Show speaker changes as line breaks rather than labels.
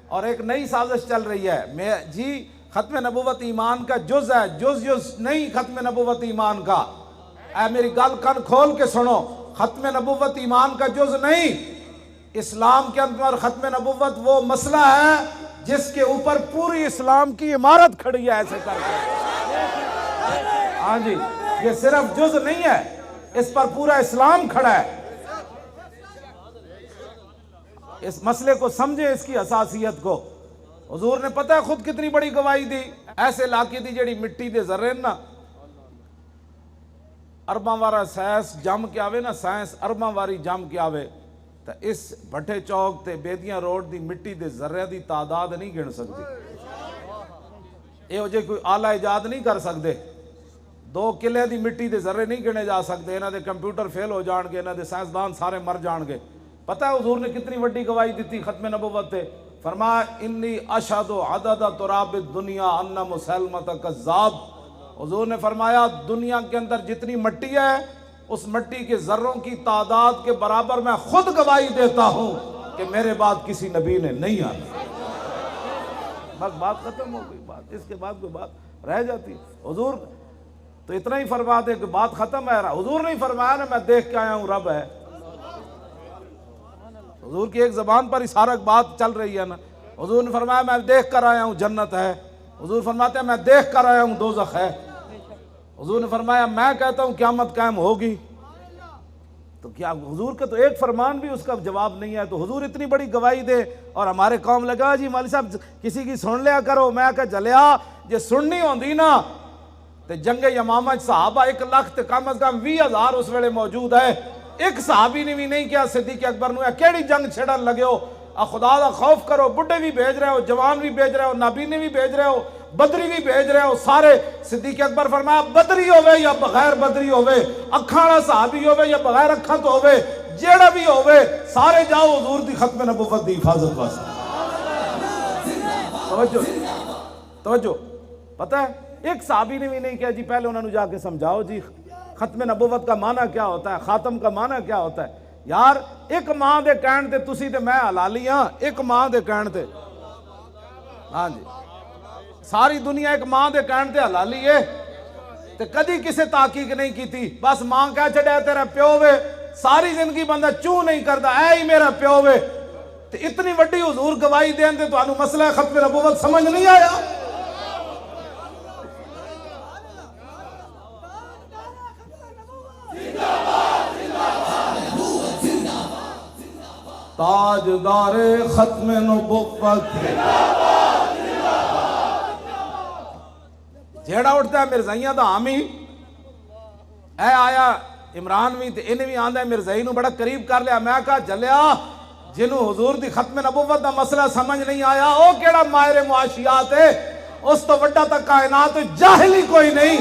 اور ایک نئی سازش چل رہی ہے جی ختم نبوت ایمان کا جز ہے، جز نہیں ختم نبوت ایمان کا۔ اے میری گل کن کھول کے سنو، ختم نبوت ایمان کا جز نہیں۔ اسلام کے اندر ختم نبوت وہ مسئلہ ہے جس کے اوپر پوری اسلام کی عمارت کھڑی ہے ایسے کر کے۔ ہاں جی، یہ صرف جز نہیں ہے، اس پر پورا اسلام کھڑا ہے۔ اس مسئلے کو سمجھیں، اس کی حساسیت کو۔ حضور نے پتہ ہے خود کتنی بڑی گواہی دی، ایسے علاقے دی جڑی مٹی دے ذرے نا ارباں وارا سائنس جم کے آوے نا، سائنس ارباں واری جم کے آوے تو اس بھٹے چوک تے بیدیاں روڈ دی مٹی دے ذرے دی تعداد نہیں گن سکتی۔ یہ وجہ کوئی آلہ ایجاد نہیں کر سکتے، 2 کلے دی مٹی دے ذرے نہیں گنے جا سکتے، انہاں دے کمپیوٹر فیل ہو جان گے، انہاں دے سائنسدان سارے مر جان گے۔ پتہ ہے حضور نے کتنی بڑی گواہی دیتی ختم نبوت تے؟ فرمایا انی اشہد عدد تراب الدنیا ان مسلمۃ کذاب۔ حضور نے فرمایا دنیا کے اندر جتنی مٹی ہے اس مٹی کے ذروں کی تعداد کے برابر میں خود گواہی دیتا ہوں کہ میرے بعد کسی نبی نے نہیں آنا۔ بس بات ختم ہو گئی، بات اس کے بعد کوئی بات رہ جاتی؟ حضور تو اتنا ہی فرما دے کہ بات ختم ہے۔ حضور نے فرمایا نا میں دیکھ کے آیا ہوں رب ہے۔ حضور کی ایک زبان پر اشارہ بات چل رہی ہے نا۔ حضور نے فرمایا میں دیکھ کر آیا ہوں جنت ہے، حضور فرماتے ہیں میں دیکھ کر آیا ہوں دوزخ ہے، حضور نے فرمایا میں کہتا ہوں قیامت قائم ہوگی۔ تو کیا حضور کا تو ایک فرمان بھی اس کا جواب نہیں ہے؟ تو حضور اتنی بڑی گواہی دے اور ہمارے قوم لگا جی مولوی صاحب کسی کی سن لیا کرو۔ میں کہا جلیا جے سننی ہوندی نا تے جنگ یمامہ صحابہ 1 لاکھ تے کم از کم 20,000 اس ویلے موجود ہے، ایک صحابی نے بھی نہیں کیا صدیق اکبر نے کیڑی جنگ چھڑن لگے ہو؟ خدا دا خوف کرو، بڈھے بھی بھیج رہے ہو، جوان بھی بھیج رہے ہو، نابینے بھی بھیج رہے ہو، بدری بھی بھیج رہے ہو، سارے۔ صدیق اکبر فرمایا بدری ہوئے یا بغیر بدری ہوئے، اکھاں والا صحابی ہوئے یا بغیر اکھاں تو ہوئے، جیڑا بھی ہوئے سارے جاؤ حضور دی ختم نبوت دی حفاظت واسطے۔ توجہ پتہ ہے ایک صحابی نے بھی نہیں کیا جی پہلے انہوں نے جا کے سمجھاؤ جی ختم نبوت کا معنی کیا ہوتا ہے، خاتم کا معنی کیا ہوتا ہے۔ یار ایک ماں دے کہن تے تسی تے میں حلالی ہاں، ایک ماں دے کہن تے، ہاں جی ساری دنیا ایک ماں دے کہن تے حلالی ہے تے کدی کسے تحقیق نہیں کی تھی، بس ماں کہہ چھڑے تیرا پیو وے، ساری زندگی بندہ چوں نہیں کردا اے ہی میرا پیو وے۔ تے اتنی وڈی حضور گواہی دین تے تانوں مسئلہ ختم نبوت سمجھ نہیں آیا؟ تاجدار ختم نبوت جیڑا اٹھتا ہے مرزائیاں دا حامی اے آیا عمران بھی تے انہیں بھی آندہ ہے مرزائی نو بڑا قریب کر لیا۔ میں کہا جلیا جنہوں حضور دی ختم نبوت دا مسئلہ سمجھ نہیں آیا او کیڑا ماہر معاشیات ہے، اس تو وڈا تک کائنات جاہلی کوئی نہیں۔